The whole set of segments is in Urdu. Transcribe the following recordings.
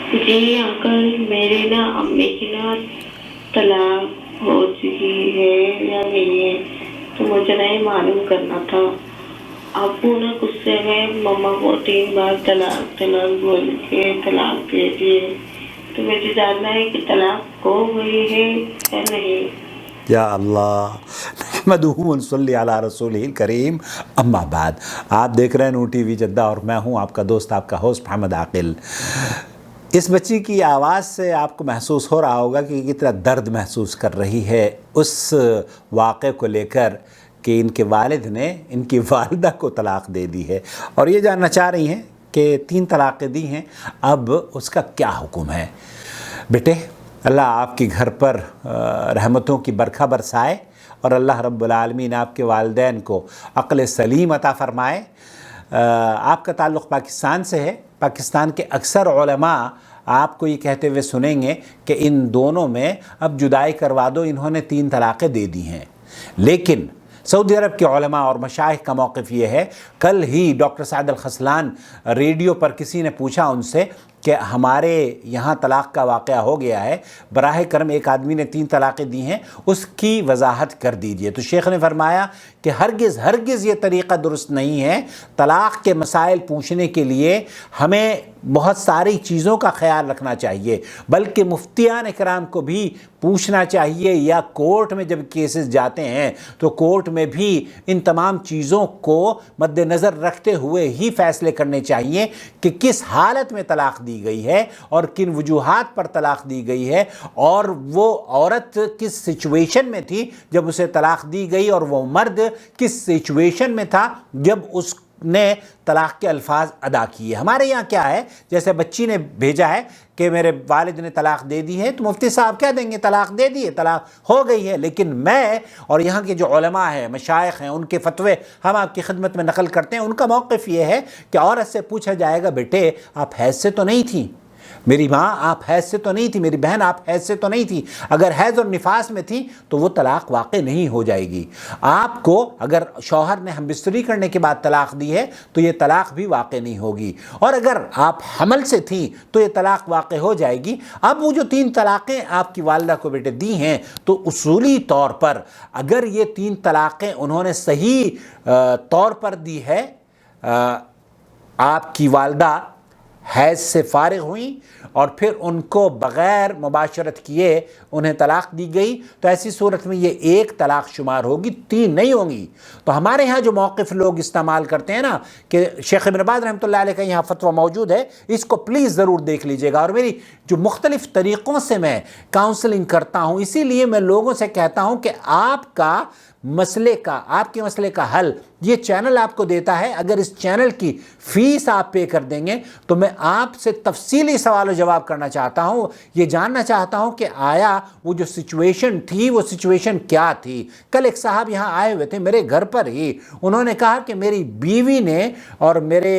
جی انکل، میری امی کی طلاق ہو چکی ہے یا نہیں ہے، تو مجھے نہیں معلوم کرنا تھا۔ ابو غصے میں مما کو 3 بار طلاق طلاق بول کے طلاق دے دیے، تو مجھے جاننا ہے کہ طلاق ہو گئی ہے یا نہیں۔ یا اللہ، نحمدہ ونصلی علی رسولہ الکریم، اما بعد۔ آپ دیکھ رہے ہیں نور ٹی وی جدہ اور میں ہوں آپ کا دوست، آپ کا ہوسٹ محمد عاقل۔ اس بچی کی آواز سے آپ کو محسوس ہو رہا ہوگا کہ کتنا درد محسوس کر رہی ہے اس واقعے کو لے کر کہ ان کے والد نے ان کی والدہ کو طلاق دے دی ہے، اور یہ جاننا چاہ رہی ہیں کہ 3 طلاقیں دی ہیں، اب اس کا کیا حکم ہے۔ بیٹے، اللہ آپ کے گھر پر رحمتوں کی برکھا برسائے، اور اللہ رب العالمین آپ کے والدین کو عقل سلیم عطا فرمائے۔ آپ کا تعلق پاکستان سے ہے۔ پاکستان کے اکثر علماء آپ کو یہ کہتے ہوئے سنیں گے کہ ان دونوں میں اب جدائی کروا دو، انہوں نے 3 طلاقیں دے دی ہیں۔ لیکن سعودی عرب کے علماء اور مشائخ کا موقف یہ ہے، کل ہی ڈاکٹر سعد الخسلان ریڈیو پر کسی نے پوچھا ان سے کہ ہمارے یہاں طلاق کا واقعہ ہو گیا ہے، براہ کرم ایک آدمی نے 3 طلاقیں دی ہیں، اس کی وضاحت کر دیجئے۔ تو شیخ نے فرمایا کہ ہرگز یہ طریقہ درست نہیں ہے۔ طلاق کے مسائل پوچھنے کے لیے ہمیں بہت ساری چیزوں کا خیال رکھنا چاہیے، بلکہ مفتیان اکرام کو بھی پوچھنا چاہیے، یا کورٹ میں جب کیسز جاتے ہیں تو کورٹ میں بھی ان تمام چیزوں کو مد نظر رکھتے ہوئے ہی فیصلے کرنے چاہیے کہ کس حالت میں طلاق دی گئی ہے اور کن وجوہات پر طلاق دی گئی ہے، اور وہ عورت کس سچویشن میں تھی جب اسے طلاق دی گئی، اور وہ مرد کس سچویشن میں تھا جب اس نے طلاق کے الفاظ ادا کیے۔ ہمارے یہاں کیا ہے، جیسے بچی نے بھیجا ہے کہ میرے والد نے طلاق دے دی ہے، تو مفتی صاحب کہہ دیں گے طلاق دے دی ہے، طلاق ہو گئی ہے۔ لیکن میں اور یہاں کے جو علماء ہیں، مشائخ ہیں، ان کے فتوے ہم آپ کی خدمت میں نقل کرتے ہیں۔ ان کا موقف یہ ہے کہ عورت سے پوچھا جائے گا، بیٹے آپ حیض سے تو نہیں تھیں، میری ماں آپ حیض سے تو نہیں تھی، میری بہن آپ حیض سے تو نہیں تھی، اگر حیض اور نفاس میں تھی تو وہ طلاق واقع نہیں ہو جائے گی۔ آپ کو اگر شوہر نے ہم بستری کرنے کے بعد طلاق دی ہے تو یہ طلاق بھی واقع نہیں ہوگی، اور اگر آپ حمل سے تھیں تو یہ طلاق واقع ہو جائے گی۔ اب وہ جو 3 طلاقیں آپ کی والدہ کو بیٹے دی ہیں، تو اصولی طور پر اگر یہ 3 طلاقیں انہوں نے صحیح طور پر دی ہے، آپ کی والدہ حیض سے فارغ ہوئیں اور پھر ان کو بغیر مباشرت کیے انہیں طلاق دی گئی، تو ایسی صورت میں یہ 1 طلاق شمار ہوگی، 3 نہیں ہوں گی۔ تو ہمارے ہاں جو موقف لوگ استعمال کرتے ہیں نا، کہ شیخ ابن باز رحمۃ اللہ علیہ کا یہاں فتویٰ موجود ہے، اس کو پلیز ضرور دیکھ لیجئے گا۔ اور میری جو مختلف طریقوں سے میں کاؤنسلنگ کرتا ہوں، اسی لیے میں لوگوں سے کہتا ہوں کہ آپ کے مسئلے کا حل یہ چینل آپ کو دیتا ہے۔ اگر اس چینل کی فیس آپ پے کر دیں گے تو میں آپ سے تفصیلی سوال و جواب کرنا چاہتا ہوں، یہ جاننا چاہتا ہوں کہ آیا وہ جو سچویشن تھی وہ سچویشن کیا تھی۔ کل ایک صاحب یہاں آئے ہوئے تھے میرے گھر پر ہی، انہوں نے کہا کہ میری بیوی نے اور میرے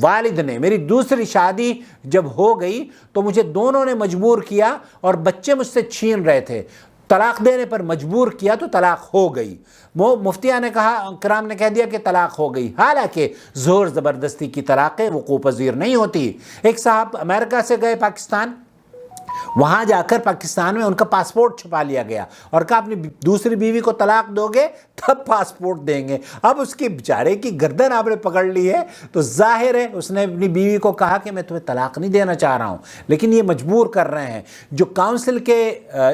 والد نے، میری دوسری شادی جب ہو گئی تو مجھے دونوں نے مجبور کیا اور بچے مجھ سے چھین رہے تھے، طلاق دینے پر مجبور کیا تو طلاق ہو گئی۔ وہ مفتیان نے کہا، کرام نے کہہ دیا کہ طلاق ہو گئی، حالانکہ زور زبردستی کی طلاقیں وقوع پذیر نہیں ہوتی۔ ایک صاحب امریکہ سے گئے پاکستان، وہاں جا کر پاکستان میں ان کا پاسپورٹ چھپا لیا گیا اور کہا اپنی دوسری بیوی کو طلاق دو گے تب پاسپورٹ دیں گے۔ اب اس کی بیچارے کی گردن آپ نے پکڑ لی ہے، تو ظاہر ہے اس نے اپنی بیوی کو کہا کہ میں تمہیں طلاق نہیں دینا چاہ رہا ہوں، لیکن یہ مجبور کر رہے ہیں۔ جو کاؤنسل کے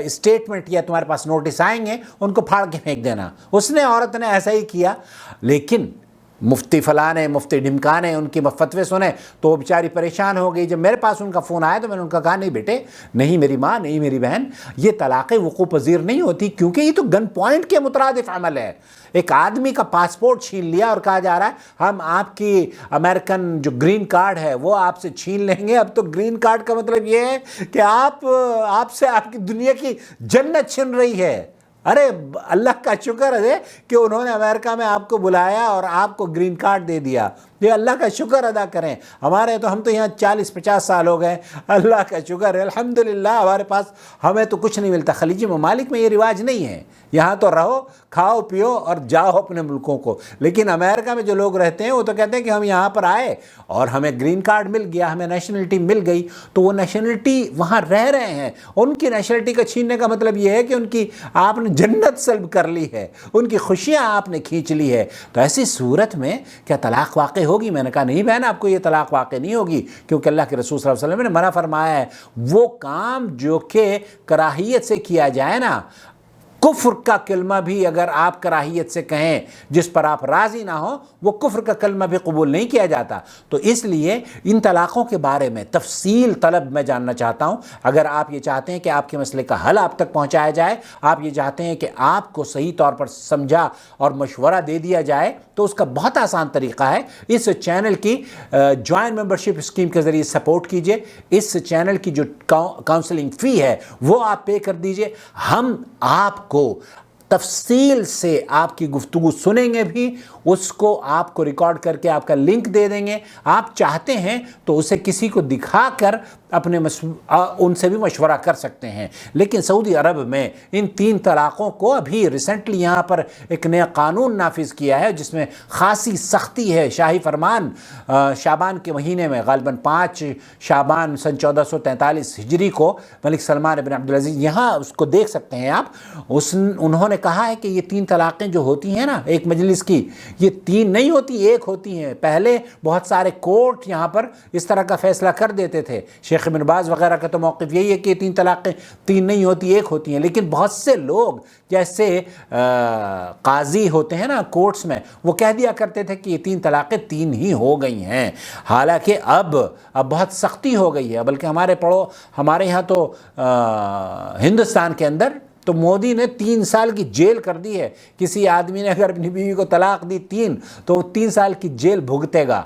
اسٹیٹمنٹ یا تمہارے پاس نوٹس آئیں گے ان کو پھاڑ کے پھینک دینا۔ اس نے، عورت نے ایسا ہی کیا، لیکن مفتی فلانے مفتی ڈھمکانے ان کی فتوے سنے تو وہ بیچاری پریشان ہو گئی۔ جب میرے پاس ان کا فون آیا تو میں نے ان کا کہا، نہیں بیٹے، نہیں میری ماں، نہیں میری بہن، یہ طلاقیں وقوع پذیر نہیں ہوتی، کیونکہ یہ تو گن پوائنٹ کے مترادف عمل ہے۔ ایک آدمی کا پاسپورٹ چھین لیا اور کہا جا رہا ہے ہم آپ کی امریکن جو گرین کارڈ ہے وہ آپ سے چھین لیں گے۔ اب تو گرین کارڈ کا مطلب یہ ہے کہ آپ سے آپ کی دنیا کی جنت چھن رہی ہے۔ ارے اللہ کا شکر ہے کہ انہوں نے امریکہ میں آپ کو بلایا اور آپ کو گرین کارڈ دے دیا۔ یہ اللہ کا شکر ادا کریں. ہمارے تو ہم تو یہاں 40-50 سال ہو گئے, اللہ کا شکر ہے الحمدللہ ہمارے پاس, ہمیں تو کچھ نہیں ملتا. خلیجی ممالک میں یہ رواج نہیں ہے, یہاں تو رہو, کھاؤ پیو اور جاؤ اپنے ملکوں کو. لیکن امریکہ میں جو لوگ رہتے ہیں وہ تو کہتے ہیں کہ ہم یہاں پر آئے اور ہمیں گرین کارڈ مل گیا, ہمیں نیشنلٹی مل گئی, تو وہ نیشنلٹی وہاں رہ رہے ہیں. ان کی نیشنلٹی کا چھیننے کا مطلب یہ ہے کہ ان کی آپ نے جنت سلب کر لی ہے, ان کی خوشیاں آپ نے کھینچ لی ہے. تو ایسی صورت میں کیا طلاق واقع ہوگی؟ میں نے کہا نہیں بہن, آپ کو یہ طلاق واقع نہیں ہوگی, کیونکہ اللہ کے رسول صلی اللہ علیہ وسلم نے منع فرمایا ہے وہ کام جو کہ کراہیت سے کیا جائے نا. کفر کا کلمہ بھی اگر آپ کراہیت سے کہیں جس پر آپ راضی نہ ہو, وہ کفر کا کلمہ بھی قبول نہیں کیا جاتا. تو اس لیے ان طلاقوں کے بارے میں تفصیل طلب میں جاننا چاہتا ہوں. اگر آپ یہ چاہتے ہیں کہ آپ کے مسئلے کا حل آپ تک پہنچایا جائے, آپ یہ چاہتے ہیں کہ آپ کو صحیح طور پر سمجھا اور مشورہ دے دیا جائے, تو اس کا بہت آسان طریقہ ہے. اس چینل کی جوائن ممبرشپ اسکیم کے ذریعے سپورٹ کیجئے. اس چینل کی جو کاؤنسلنگ فی ہے وہ آپ پے کر دیجئے. ہم آپ کو تفصیل سے آپ کی گفتگو سنیں گے بھی, اس کو آپ کو ریکارڈ کر کے آپ کا لنک دے دیں گے. آپ چاہتے ہیں تو اسے کسی کو دکھا کر اپنے ان سے بھی مشورہ کر سکتے ہیں. لیکن سعودی عرب میں ان 3 طلاقوں کو ابھی ریسنٹلی یہاں پر ایک نیا قانون نافذ کیا ہے جس میں خاصی سختی ہے. شاہی فرمان شعبان کے مہینے میں غالباً 5 شعبان سن 1443 ہجری کو ملک سلمان بن عبدالعزیز, یہاں اس کو دیکھ سکتے ہیں آپ, انہوں نے کہا ہے کہ یہ 3 طلاقیں جو ہوتی ہیں نا ایک مجلس کی, یہ 3 نہیں ہوتی, 1 ہوتی ہیں. پہلے بہت سارے کورٹ یہاں پر اس طرح کا فیصلہ کر دیتے تھے. شیخ ابن باز وغیرہ کا تو موقف یہی ہے کہ 3 طلاقیں 3 نہیں ہوتی, 1 ہوتی ہیں. لیکن بہت سے لوگ جیسے قاضی ہوتے ہیں نا کورٹس میں, وہ کہہ دیا کرتے تھے کہ یہ 3 طلاقیں 3 ہی ہو گئی ہیں. حالانکہ اب بہت سختی ہو گئی ہے. بلکہ ہمارے یہاں تو ہندوستان کے اندر تو مودی نے 3 سال کی جیل کر دی ہے. کسی آدمی نے اگر اپنی بیوی کو طلاق دی 3 تو وہ 3 سال کی جیل بھگتے گا.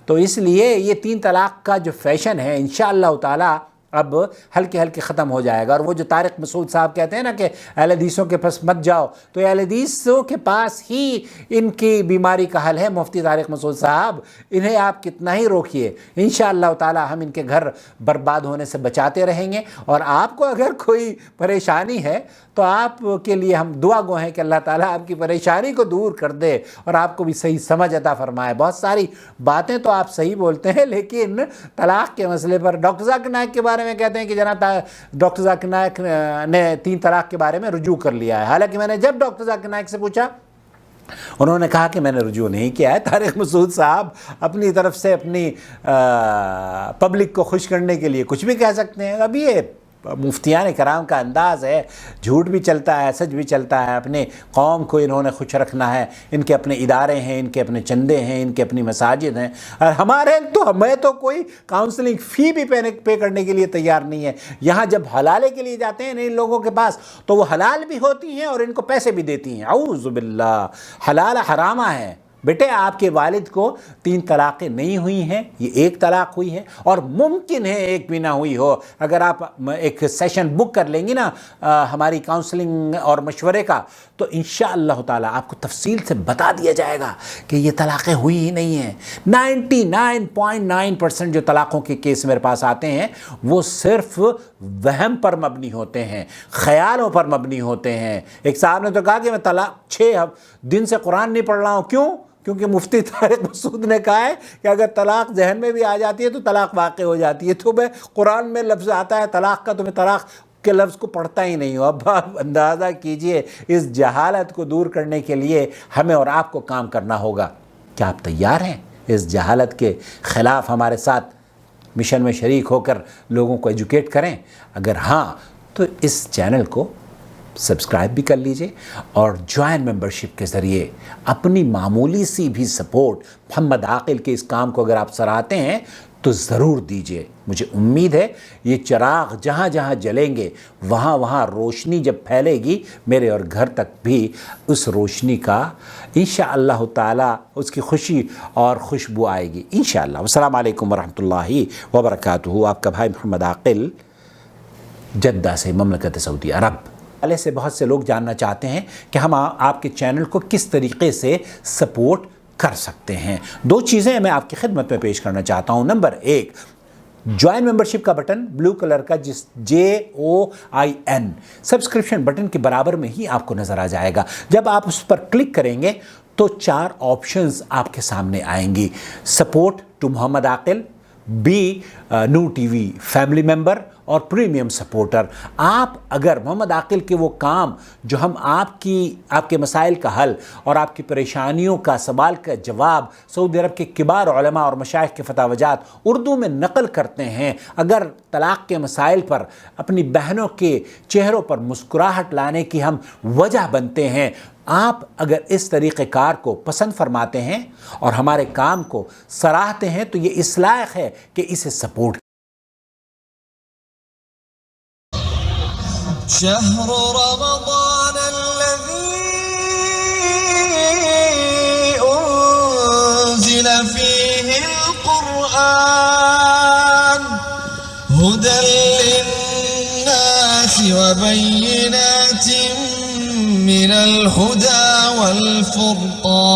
تو اس لیے یہ 3 طلاق کا جو فیشن ہے انشاءاللہ تعالی اب ہلکے ہلکے ختم ہو جائے گا. اور وہ جو طارق مسعود صاحب کہتے ہیں نا کہ اہل حدیثوں کے پاس مت جاؤ, تو اہل حدیثوں کے پاس ہی ان کی بیماری کا حل ہے. مفتی طارق مسعود صاحب, انہیں آپ کتنا ہی روکیے, انشاءاللہ تعالی ہم ان کے گھر برباد ہونے سے بچاتے رہیں گے. اور آپ کو اگر کوئی پریشانی ہے تو آپ کے لیے ہم دعا گو ہیں کہ اللہ تعالیٰ آپ کی پریشانی کو دور کر دے اور آپ کو بھی صحیح سمجھ عطا فرمائے. بہت ساری باتیں تو آپ صحیح بولتے ہیں, لیکن طلاق کے مسئلے پر ڈاکٹر ذاکر نائک کے بارے میں کہتے ہیں کہ جناب ڈاکٹر ذاکر نائک نے 3 طلاق کے بارے میں رجوع کر لیا ہے. حالانکہ میں نے جب ڈاکٹر ذاکر نائک سے پوچھا, انہوں نے کہا کہ میں نے رجوع نہیں کیا ہے. طارق مسعود صاحب اپنی طرف سے اپنی پبلک کو خوش کرنے کے لیے کچھ بھی کہہ سکتے ہیں. اب یہ مفتیان کرام کا انداز ہے, جھوٹ بھی چلتا ہے سچ بھی چلتا ہے. اپنے قوم کو انہوں نے خوش رکھنا ہے. ان کے اپنے ادارے ہیں, ان کے اپنے چندے ہیں, ان کے اپنی مساجد ہیں. اور ہمیں تو کوئی کاؤنسلنگ فی بھی پے کرنے کے لیے تیار نہیں ہے. یہاں جب حلالے کے لیے جاتے ہیں ان لوگوں کے پاس تو وہ حلال بھی ہوتی ہیں اور ان کو پیسے بھی دیتی ہیں. اعوذ باللہ, حلال حرامہ ہے. بیٹے آپ کے والد کو 3 طلاقیں نہیں ہوئی ہیں, یہ 1 طلاق ہوئی ہے, اور ممکن ہے 1 بھی نہ ہوئی ہو. اگر آپ ایک سیشن بک کر لیں گی نا ہماری کاؤنسلنگ اور مشورے کا, تو انشاءاللہ تعالی آپ کو تفصیل سے بتا دیا جائے گا کہ یہ طلاقیں ہوئی ہی نہیں ہیں. 99.9% جو طلاقوں کے کیس میرے پاس آتے ہیں وہ صرف وہم پر مبنی ہوتے ہیں, خیالوں پر مبنی ہوتے ہیں. ایک صاحب نے تو کہا کہ میں طلاق 6 دن سے قرآن نہیں پڑھ رہا ہوں. کیوں؟ کیونکہ مفتی طارق مسعود نے کہا ہے کہ اگر طلاق ذہن میں بھی آ جاتی ہے تو طلاق واقع ہو جاتی ہے. تو میں قرآن میں لفظ آتا ہے طلاق کا, تو میں طلاق کے لفظ کو پڑھتا ہی نہیں ہوں. اب آپ اندازہ کیجئے اس جہالت کو دور کرنے کے لیے ہمیں اور آپ کو کام کرنا ہوگا. کیا آپ تیار ہیں اس جہالت کے خلاف ہمارے ساتھ مشن میں شریک ہو کر لوگوں کو ایجوکیٹ کریں؟ اگر ہاں تو اس چینل کو سبسکرائب بھی کر لیجئے اور جوائن ممبرشپ کے ذریعے اپنی معمولی سی بھی سپورٹ محمد عاقل کے اس کام کو اگر آپ سراہتے ہیں تو ضرور دیجئے. مجھے امید ہے یہ چراغ جہاں جہاں جلیں گے وہاں وہاں روشنی جب پھیلے گی میرے اور گھر تک بھی اس روشنی کا انشاءاللہ تعالی اس کی خوشی اور خوشبو آئے گی انشاءاللہ. السلام علیکم ورحمۃ اللہ وبرکاتہ. آپ کا بھائی محمد عاقل, جدہ سے, مملکت سعودی عرب. والے سے بہت سے لوگ جاننا چاہتے ہیں کہ ہم آپ کے چینل کو کس طریقے سے سپورٹ کر سکتے ہیں۔ دو چیزیں میں آپ کی خدمت میں پیش کرنا چاہتا ہوں۔ نمبر ایک، جوائن ممبرشپ کا بٹن بلو کلر کا، جس JOIN سبسکرپشن بٹن کے برابر میں ہی آپ کو نظر آ جائے گا۔ جب آپ اس پر کلک کریں گے تو 4 آپشنز آپ کے سامنے آئیں گی: سپورٹ ٹو محمد عاقل، بی Noor TV family member, اور پریمیم سپورٹر۔ آپ اگر محمد عاقل کے وہ کام جو ہم آپ کے مسائل کا حل اور آپ کی پریشانیوں کا سوال کا جواب سعودی عرب کے کبار علماء اور مشائخ کے فتاوی جات اردو میں نقل کرتے ہیں، اگر طلاق کے مسائل پر اپنی بہنوں کے چہروں پر مسکراہٹ لانے کی ہم وجہ بنتے ہیں، آپ اگر اس طریقہ کار کو پسند فرماتے ہیں اور ہمارے کام کو سراہتے ہیں تو یہ اس لائق ہے کہ اسے سپورٹ۔ شهر رمضان الذي أنزل فيه القرآن هدى للناس وبينات من الهدى والفرقان